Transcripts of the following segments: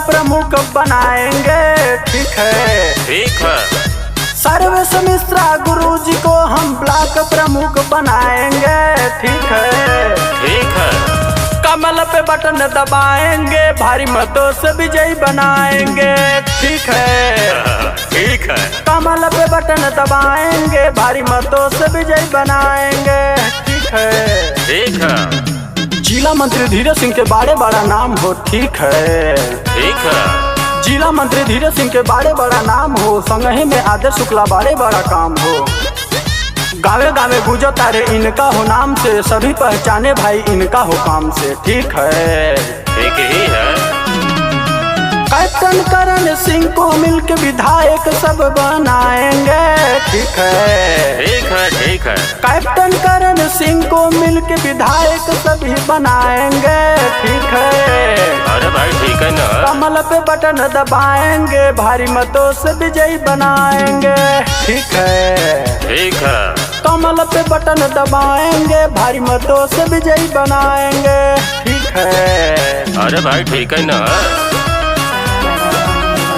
प्रमुख बनाएंगे। ठीक है, ठीक है। सर्वेश मिश्रा गुरुजी को हम ब्लॉक प्रमुख बनाएंगे। ठीक है, ठीक है। कमल पे बटन दबाएंगे, भारी मतों से विजयी बनाएंगे। ठीक है, ठीक है। कमल पे बटन दबाएंगे, भारी मतों से विजयी बनाएंगे। ठीक है, ठीक है। जिला मंत्री धीरज सिंह के बारे बड़ा नाम हो। ठीक है, ठीक है। जिला मंत्री धीरज सिंह के बारे बड़ा नाम हो, संगही में आदर्श शुक्ला बारे बड़ा काम हो। गावे गावे गुजो तारे इनका हो नाम से, सभी पहचाने भाई इनका हो काम से। ठीक है, ठीक ही है। कैप्टन करण सिंह को मिलकर विधायक सब बनाएंगे। ठीक है, ठीक है। ठीक है। कैप्टन करण सिंह को मिलकर विधायक सभी बनाएंगे। ठीक है, अरे भाई ठीक है ना। कमल पे बटन दबाएंगे, भारी मतों से विजयी बनाएंगे। ठीक है, ठीक है। कमल पे बटन दबाएंगे, भारी मतों से विजयी बनाएंगे। ठीक है, अरे भाई ठीक है ना।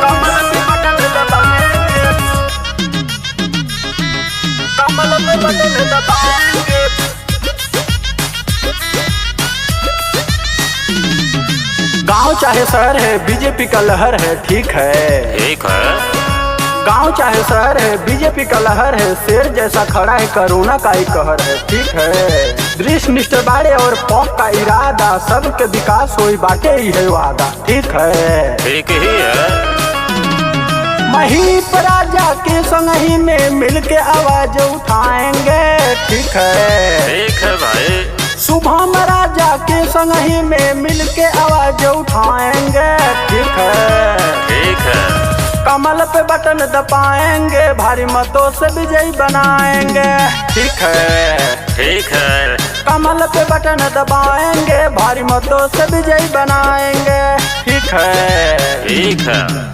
कमल पे बटन दबाएंगे, कमल पे बटन दबाएंगे। गांव चाहे शहर है, बीजेपी का लहर है। ठीक है, ठीक है। गांव चाहे शहर है, बीजेपी का लहर है। शेर जैसा खड़ा है, कोरोना का ही कहर है। ठीक है, दृष्ट निष्ठ बाड़े और पॉप का इरादा, सबके विकास होई बाटे ही है वादा। ठीक है, ठीक ही है। महीप राजा के संग ही में मिलके आवाज उठाएंगे। ठीक है, ठीक है भाई। शुभम राजा के संग ही में मिलके आवाज उठाएंगे। ठीक है, ठीक है। कमल पे बटन दबाएंगे, भारी मतों से विजयी बनाएंगे। ठीक है, ठीक है। कमल पे बटन दबाएंगे, भारी मतों से विजयी बनाएंगे। ठीक है, ठीक है।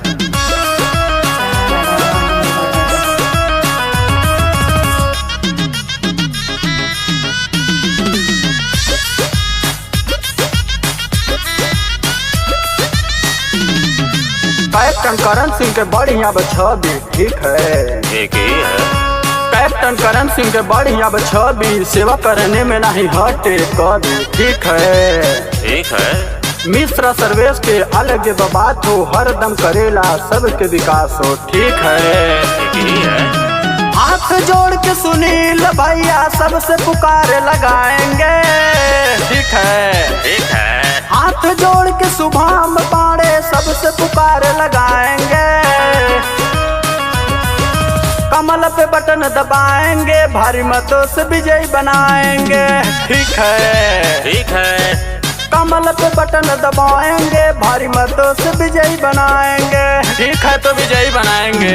कैप्टन करण सिंह के बढ़िया छवि। ठीक है, ठीक ही है। कैप्टन करण सिंह के बढ़िया छवि, सेवा करने में नहीं हटे कभी। ठीक है, ठीक है। मिश्रा सर्वेश के अलग बात हो, हर दम करेला सबके विकास हो। ठीक है, ठीक ही है। हाथ जोड़ के सुनील भैया सबसे पुकार लगाएंगे। ठीक है, ठीक है। हाथ जोड़ के शुभम पाड़े सबसे पुकार लगाएंगे। कमल पे बटन दबाएंगे, भारी मतों से विजयी बनाएंगे। ठीक है, ठीक है। कमल पे बटन दबाएंगे, भारी मतों से विजयी बनाएंगे। ठीक है, तो विजयी बनाएंगे।